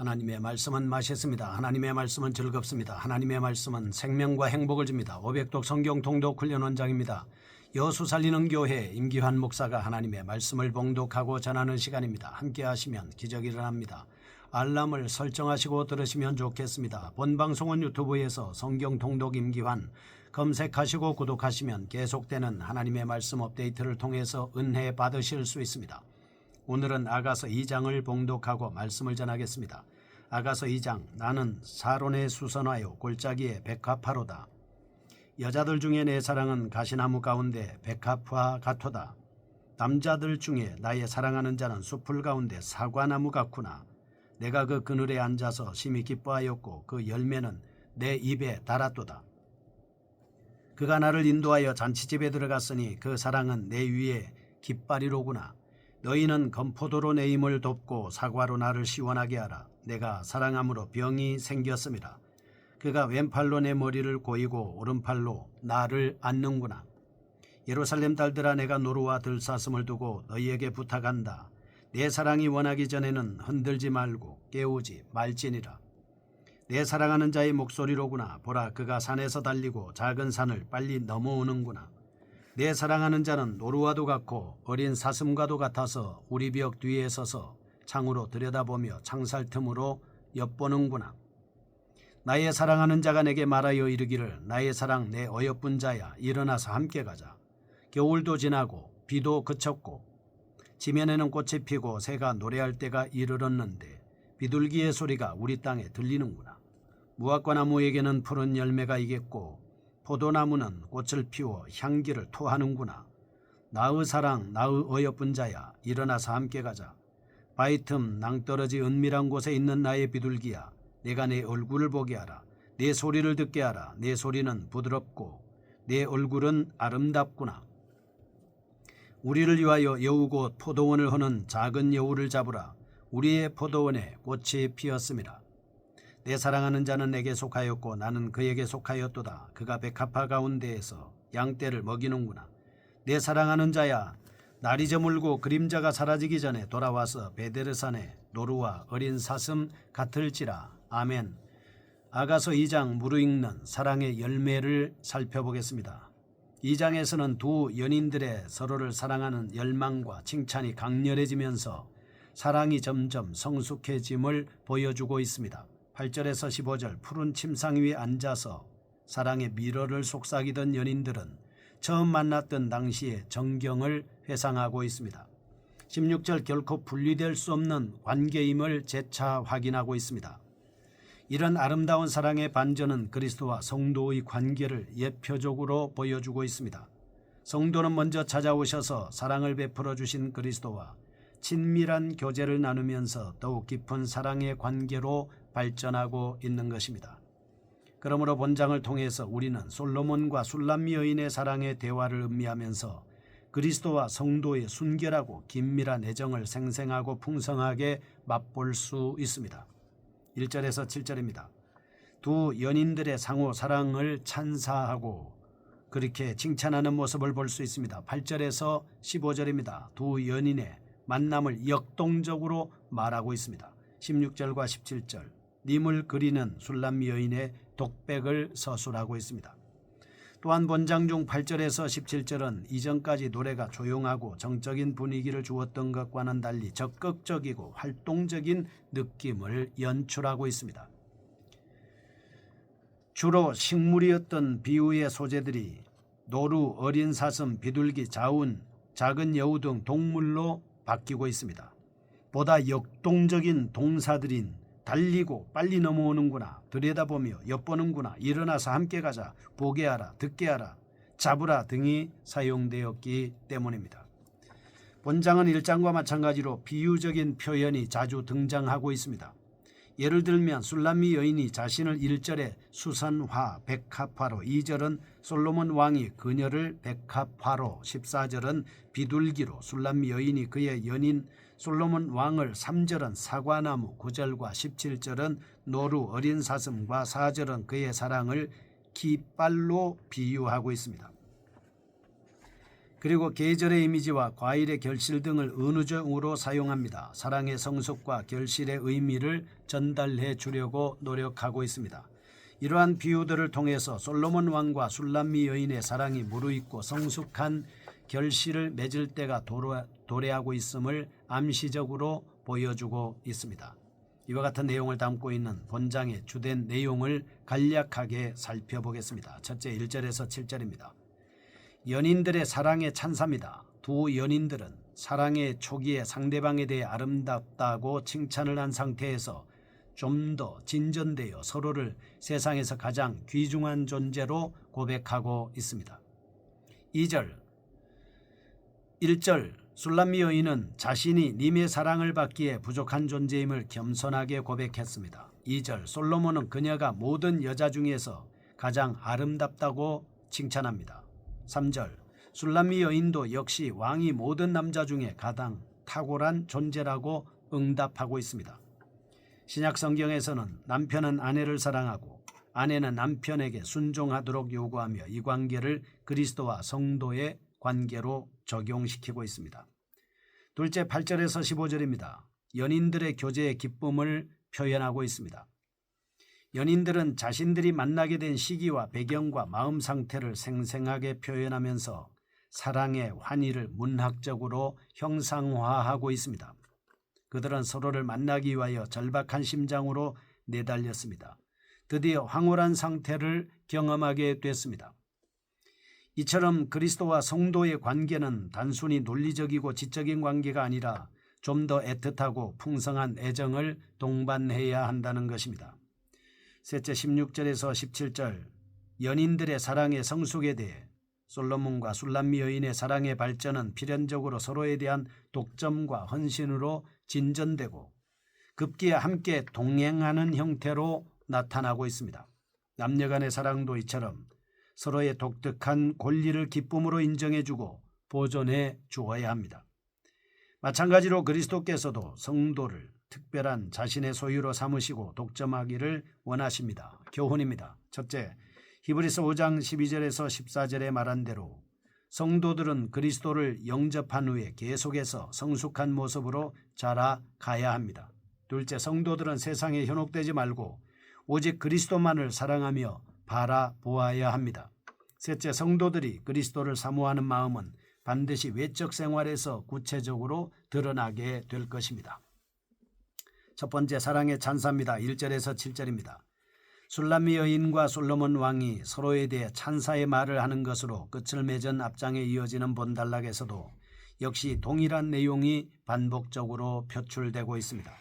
하나님의 말씀은 맛있습니다. 하나님의 말씀은 즐겁습니다. 하나님의 말씀은 생명과 행복을 줍니다. 500독 성경 통독 훈련 원장입니다. 여수 살리는 교회 임기환 목사가 하나님의 말씀을 봉독하고 전하는 시간입니다. 함께 하시면 기적이 일어납니다. 알람을 설정하시고 들으시면 좋겠습니다. 본 방송은 유튜브에서 성경 통독 임기환 검색하시고 구독하시면 계속되는 하나님의 말씀 업데이트를 통해서 은혜 받으실 수 있습니다. 오늘은 아가서 2장을 봉독하고 말씀을 전하겠습니다. 아가서 2장. 나는 사론에 수선하여 골짜기에 백합화로다. 여자들 중에 내 사랑은 가시나무 가운데 백합화 같도다. 남자들 중에 나의 사랑하는 자는 숲풀 가운데 사과나무 같구나. 내가 그 그늘에 앉아서 심히 기뻐하였고 그 열매는 내 입에 달았도다. 그가 나를 인도하여 잔치집에 들어갔으니 그 사랑은 내 위에 깃발이로구나. 너희는 검포도로 내 힘을 돕고 사과로 나를 시원하게 하라. 내가 사랑함으로 병이 생겼음이라. 그가 왼팔로 내 머리를 고이고 오른팔로 나를 안는구나. 예루살렘 딸들아, 내가 노루와 들사슴을 두고 너희에게 부탁한다. 내 사랑이 원하기 전에는 흔들지 말고 깨우지 말지니라. 내 사랑하는 자의 목소리로구나. 보라, 그가 산에서 달리고 작은 산을 빨리 넘어오는구나. 내 사랑하는 자는 노루와도 같고 어린 사슴과도 같아서 우리 벽 뒤에 서서 창으로 들여다보며 창살 틈으로 엿보는구나. 나의 사랑하는 자가 내게 말하여 이르기를, 나의 사랑 내 어여쁜 자야, 일어나서 함께 가자. 겨울도 지나고 비도 그쳤고 지면에는 꽃이 피고 새가 노래할 때가 이르렀는데 비둘기의 소리가 우리 땅에 들리는구나. 무화과 나무에게는 푸른 열매가 있겠고 포도나무는 꽃을 피워 향기를 토하는구나. 나의 사랑, 나의 어여쁜 자야, 일어나서 함께 가자. 바위 틈 낭떠러지 은밀한 곳에 있는 나의 비둘기야, 내가 내 얼굴을 보게 하라. 내 소리를 듣게 하라. 내 소리는 부드럽고 내 얼굴은 아름답구나. 우리를 위하여 여우 곧 포도원을 허는 작은 여우를 잡으라. 우리의 포도원에 꽃이 피었음이라. 내 사랑하는 자는 내게 속하였고 나는 그에게 속하였도다. 그가 백합화 가운데에서 양떼를 먹이는구나. 내 사랑하는 자야, 날이 저물고 그림자가 사라지기 전에 돌아와서 베데르산에 노루와 어린 사슴 같을지라. 아멘. 아가서 2장 무르익는 사랑의 열매를 살펴보겠습니다. 2장에서는 두 연인들의 서로를 사랑하는 열망과 칭찬이 강렬해지면서 사랑이 점점 성숙해짐을 보여주고 있습니다. 8절에서 15절. 푸른 침상 위에 앉아서 사랑의 미러를 속삭이던 연인들은 처음 만났던 당시의 정경을 회상하고 있습니다. 16절. 결코 분리될 수 없는 관계임을 재차 확인하고 있습니다. 이런 아름다운 사랑의 반전은 그리스도와 성도의 관계를 예표적으로 보여주고 있습니다. 성도는 먼저 찾아오셔서 사랑을 베풀어 주신 그리스도와 친밀한 교제를 나누면서 더욱 깊은 사랑의 관계로 발전하고 있는 것입니다. 그러므로 본장을 통해서 우리는 솔로몬과 술람미 여인의 사랑의 대화를 음미하면서 그리스도와 성도의 순결하고 긴밀한 애정을 생생하고 풍성하게 맛볼 수 있습니다. 1절에서 7절입니다. 두 연인들의 상호 사랑을 찬사하고 그렇게 칭찬하는 모습을 볼 수 있습니다. 8절에서 15절입니다. 두 연인의 만남을 역동적으로 말하고 있습니다. 16절과 17절. 님을 그리는 술람미 여인의 독백을 서술하고 있습니다. 또한 본장 중 8절에서 17절은 이전까지 노래가 조용하고 정적인 분위기를 주었던 것과는 달리 적극적이고 활동적인 느낌을 연출하고 있습니다. 주로 식물이었던 비유의 소재들이 노루, 어린 사슴, 비둘기, 자운, 작은 여우 등 동물로 바뀌고 있습니다. 보다 역동적인 동사들인 달리고 빨리 넘어오는구나, 들여다보며 엿보는구나, 일어나서 함께 가자, 보게 하라, 듣게 하라, 잡으라 등이 사용되었기 때문입니다. 본장은 1장과 마찬가지로 비유적인 표현이 자주 등장하고 있습니다. 예를 들면 술람미 여인이 자신을 1절에 수선화, 백합화로, 2절은 솔로몬 왕이 그녀를 백합화로, 14절은 비둘기로, 술람미 여인이 그의 연인 솔로몬 왕을, 3절은 사과나무, 9절과 17절은 노루, 어린 사슴과 4절은 그의 사랑을 깃발로 비유하고 있습니다. 그리고 계절의 이미지와 과일의 결실 등을 은유적으로 사용합니다. 사랑의 성숙과 결실의 의미를 전달해 주려고 노력하고 있습니다. 이러한 비유들을 통해서 솔로몬 왕과 술람미 여인의 사랑이 무르익고 성숙한 결실을 맺을 때가 도래하고 있음을 암시적으로 보여주고 있습니다. 이와 같은 내용을 담고 있는 본장의 주된 내용을 간략하게 살펴보겠습니다. 첫째 1절에서 7절입니다. 연인들의 사랑의 찬사입니다. 두 연인들은 사랑의 초기에 상대방에 대해 아름답다고 칭찬을 한 상태에서 좀 더 진전되어 서로를 세상에서 가장 귀중한 존재로 고백하고 있습니다. 2절 1절 술람미 여인은 자신이 님의 사랑을 받기에 부족한 존재임을 겸손하게 고백했습니다. 2절 솔로몬은 그녀가 모든 여자 중에서 가장 아름답다고 칭찬합니다. 3절 술람미 여인도 역시 왕이 모든 남자 중에 가장 탁월한 존재라고 응답하고 있습니다. 신약 성경에서는 남편은 아내를 사랑하고 아내는 남편에게 순종하도록 요구하며 이 관계를 그리스도와 성도의 관계로 적용시키고 있습니다. 둘째 8절에서 15절입니다. 연인들의 교제의 기쁨을 표현하고 있습니다. 연인들은 자신들이 만나게 된 시기와 배경과 마음 상태를 생생하게 표현하면서 사랑의 환희를 문학적으로 형상화하고 있습니다. 그들은 서로를 만나기 위하여 절박한 심장으로 내달렸습니다. 드디어 황홀한 상태를 경험하게 됐습니다. 이처럼 그리스도와 성도의 관계는 단순히 논리적이고 지적인 관계가 아니라 좀 더 애틋하고 풍성한 애정을 동반해야 한다는 것입니다. 셋째 16절에서 17절 연인들의 사랑의 성숙에 대해 솔로몬과 술람미 여인의 사랑의 발전은 필연적으로 서로에 대한 독점과 헌신으로 진전되고 급기야 함께 동행하는 형태로 나타나고 있습니다. 남녀 간의 사랑도 이처럼 서로의 독특한 권리를 기쁨으로 인정해주고 보존해 주어야 합니다. 마찬가지로 그리스도께서도 성도를 특별한 자신의 소유로 삼으시고 독점하기를 원하십니다. 교훈입니다. 첫째, 히브리서 5장 12절에서 14절에 말한 대로 성도들은 그리스도를 영접한 후에 계속해서 성숙한 모습으로 자라가야 합니다. 둘째, 성도들은 세상에 현혹되지 말고 오직 그리스도만을 사랑하며 바라보아야 합니다. 셋째, 성도들이 그리스도를 사모하는 마음은 반드시 외적 생활에서 구체적으로 드러나게 될 것입니다. 첫 번째 사랑의 찬사입니다. 1절에서 7절입니다. 술람미 여인과 솔로몬 왕이 서로에 대해 찬사의 말을 하는 것으로 끝을 맺은 앞장에 이어지는 본단락에서도 역시 동일한 내용이 반복적으로 표출되고 있습니다.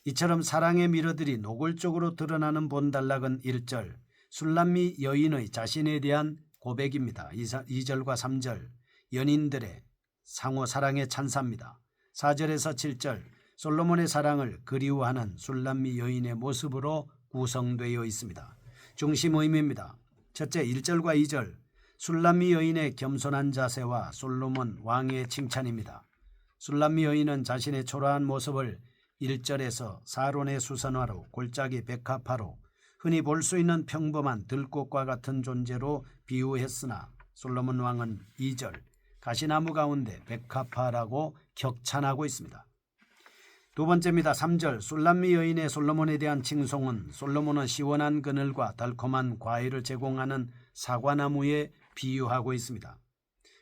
이처럼 사랑의 미러들이 노골적으로 드러나는 본단락은 1절 술람미 여인의 자신에 대한 고백입니다. 2절과 3절 연인들의 상호 사랑의 찬사입니다. 4절에서 7절 솔로몬의 사랑을 그리워하는 술람미 여인의 모습으로 구성되어 있습니다. 중심 의미입니다. 첫째 1절과 2절 술람미 여인의 겸손한 자세와 솔로몬 왕의 칭찬입니다. 술람미 여인은 자신의 초라한 모습을 1절에서 사론의 수선화로 골짜기 백합화로 흔히 볼 수 있는 평범한 들꽃과 같은 존재로 비유했으나 솔로몬 왕은 2절 가시나무 가운데 백합화라고 격찬하고 있습니다. 두 번째입니다. 3절 술람미 여인의 솔로몬에 대한 칭송은 솔로몬은 시원한 그늘과 달콤한 과일을 제공하는 사과나무에 비유하고 있습니다.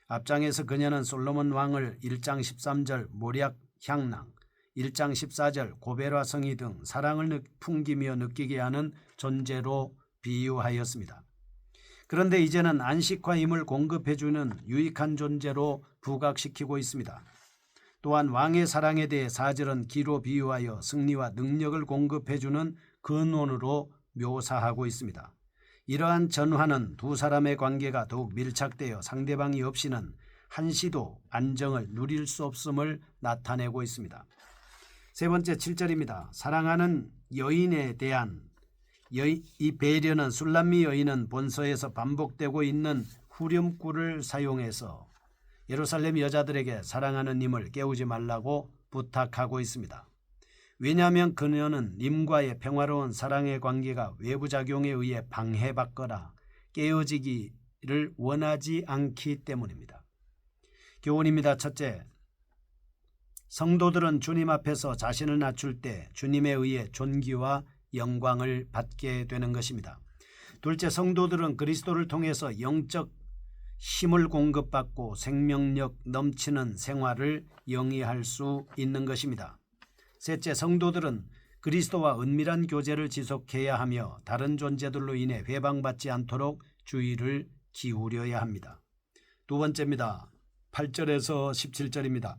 앞장에서 그녀는 솔로몬 왕을 1장 13절 모략 향낭, 1장 14절 고벨화 성이 등 사랑을 풍기며 느끼게 하는 존재로 비유하였습니다. 그런데 이제는 안식과 힘을 공급해주는 유익한 존재로 부각시키고 있습니다. 또한 왕의 사랑에 대해 4절은 기로 비유하여 승리와 능력을 공급해주는 근원으로 묘사하고 있습니다. 이러한 전환은 두 사람의 관계가 더욱 밀착되어 상대방이 없이는 한시도 안정을 누릴 수 없음을 나타내고 있습니다. 세 번째 7절입니다. 사랑하는 여인에 대한 이 배려는 술람미 여인은 본서에서 반복되고 있는 후렴구를 사용해서 예루살렘 여자들에게 사랑하는 님을 깨우지 말라고 부탁하고 있습니다. 왜냐하면 그녀는 님과의 평화로운 사랑의 관계가 외부 작용에 의해 방해받거나 깨어지기를 원하지 않기 때문입니다. 교훈입니다. 첫째, 성도들은 주님 앞에서 자신을 낮출 때 주님에 의해 존귀와 영광을 받게 되는 것입니다. 둘째, 성도들은 그리스도를 통해서 영적 힘을 공급받고 생명력 넘치는 생활을 영위할 수 있는 것입니다. 셋째, 성도들은 그리스도와 은밀한 교제를 지속해야 하며 다른 존재들로 인해 회방받지 않도록 주의를 기울여야 합니다. 두 번째입니다. 8절에서 17절입니다.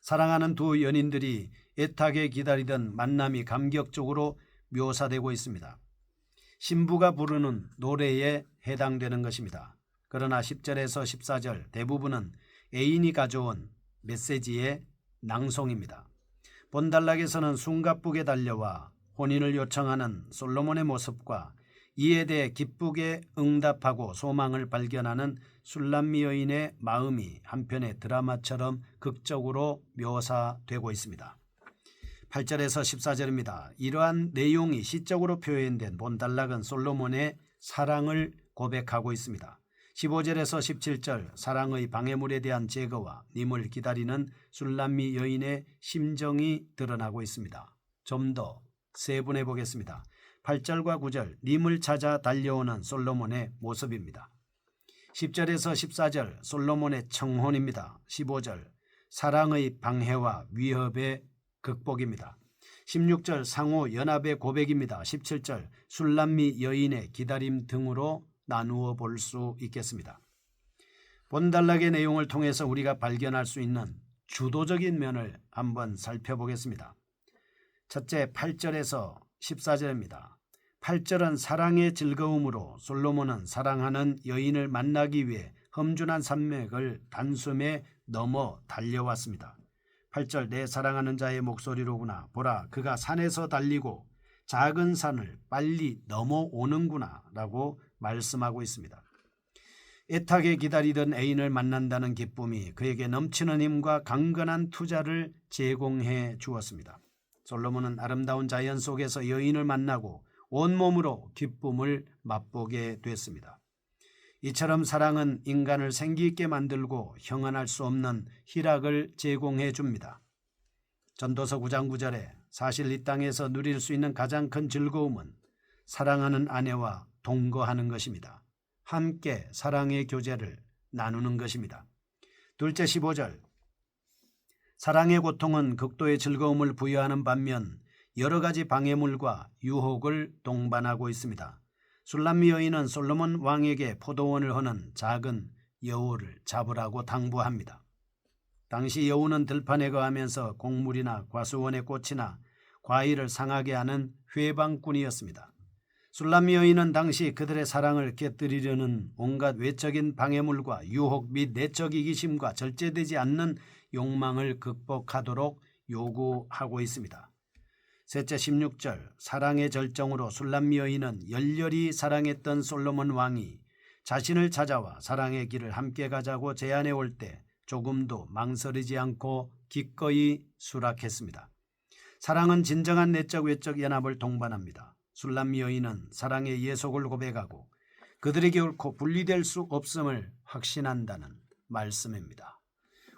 사랑하는 두 연인들이 애타게 기다리던 만남이 감격적으로 묘사되고 있습니다. 신부가 부르는 노래에 해당되는 것입니다. 그러나 10절에서 14절 대부분은 애인이 가져온 메시지의 낭송입니다. 본단락에서는 숨가쁘게 달려와 혼인을 요청하는 솔로몬의 모습과 이에 대해 기쁘게 응답하고 소망을 발견하는 술람미 여인의 마음이 한편의 드라마처럼 극적으로 묘사되고 있습니다. 8절에서 14절입니다. 이러한 내용이 시적으로 표현된 본단락은 솔로몬의 사랑을 고백하고 있습니다. 15절에서 17절 사랑의 방해물에 대한 제거와 님을 기다리는 술람미 여인의 심정이 드러나고 있습니다. 좀 더 세분해 보겠습니다. 8절과 9절 님을 찾아 달려오는 솔로몬의 모습입니다. 10절에서 14절 솔로몬의 청혼입니다. 15절 사랑의 방해와 위협의 극복입니다. 16절 상호 연합의 고백입니다. 17절 술람미 여인의 기다림 등으로 나누어 볼 수 있겠습니다. 본단락의 내용을 통해서 우리가 발견할 수 있는 주도적인 면을 한번 살펴보겠습니다. 첫째, 8절에서 14절입니다. 8절은 사랑의 즐거움으로 솔로몬은 사랑하는 여인을 만나기 위해 험준한 산맥을 단숨에 넘어 달려왔습니다. 8절 내 사랑하는 자의 목소리로구나. 보라 그가 산에서 달리고 작은 산을 빨리 넘어오는구나 라고 말씀하고 있습니다. 애타게 기다리던 애인을 만난다는 기쁨이 그에게 넘치는 힘과 강건한 투자를 제공해 주었습니다. 솔로몬은 아름다운 자연 속에서 여인을 만나고 온몸으로 기쁨을 맛보게 됐습니다. 이처럼 사랑은 인간을 생기있게 만들고 형언할 수 없는 희락을 제공해 줍니다. 전도서 9장 9절에 사실 이 땅에서 누릴 수 있는 가장 큰 즐거움은 사랑하는 아내와 동거하는 것입니다. 함께 사랑의 교제를 나누는 것입니다. 둘째 15절 사랑의 고통은 극도의 즐거움을 부여하는 반면 여러 가지 방해물과 유혹을 동반하고 있습니다. 술람미 여인은 솔로몬 왕에게 포도원을 허는 작은 여우를 잡으라고 당부합니다. 당시 여우는 들판에 거하면서 곡물이나 과수원의 꽃이나 과일을 상하게 하는 회방꾼이었습니다. 술람미 여인은 당시 그들의 사랑을 깨뜨리려는 온갖 외적인 방해물과 유혹 및 내적 이기심과 절제되지 않는 욕망을 극복하도록 요구하고 있습니다. 셋째 16절 사랑의 절정으로 술람미 여인은 열렬히 사랑했던 솔로몬 왕이 자신을 찾아와 사랑의 길을 함께 가자고 제안해 올 때 조금도 망설이지 않고 기꺼이 수락했습니다. 사랑은 진정한 내적 외적 연합을 동반합니다. 술람미 여인은 사랑의 예속을 고백하고 그들에게 옳고 분리될 수 없음을 확신한다는 말씀입니다.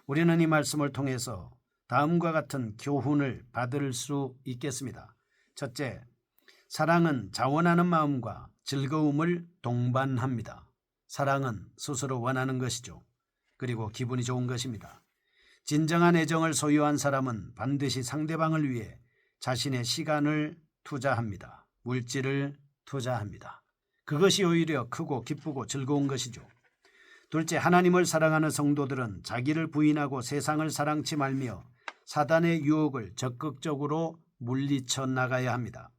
우리는 이 말씀을 통해서 다음과 같은 교훈을 받을 수 있겠습니다. 첫째, 사랑은 자원하는 마음과 즐거움을 동반합니다. 사랑은 스스로 원하는 것이죠. 그리고 기분이 좋은 것입니다. 진정한 애정을 소유한 사람은 반드시 상대방을 위해 자신의 시간을 투자합니다. 물질을 투자합니다. 그것이 오히려 크고 기쁘고 즐거운 것이죠. 둘째, 하나님을 사랑하는 성도들은 자기를 부인하고 세상을 사랑치 말며 사단의 유혹을 적극적으로 물리쳐 나가야 합니다.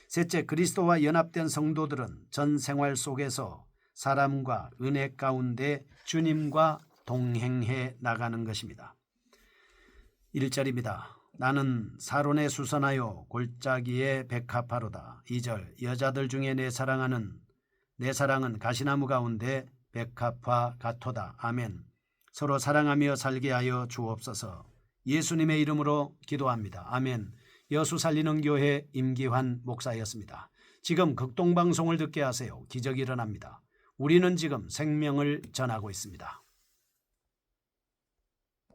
셋째, 그리스도와 연합된 성도들은 전 생활 속에서 사람과 은혜 가운데 주님과 동행해 나가는 것입니다. 1절입니다. 나는 사론에 수선하여 골짜기에 백합화로다. 2절 여자들 중에 내 사랑은 가시나무 가운데 백합화 같도다. 아멘. 서로 사랑하며 살게 하여 주옵소서. 예수님의 이름으로 기도합니다. 아멘. 여수 살리는 교회 임기환 목사였습니다. 지금 극동방송을 듣게 하세요. 기적이 일어납니다. 우리는 지금 생명을 전하고 있습니다.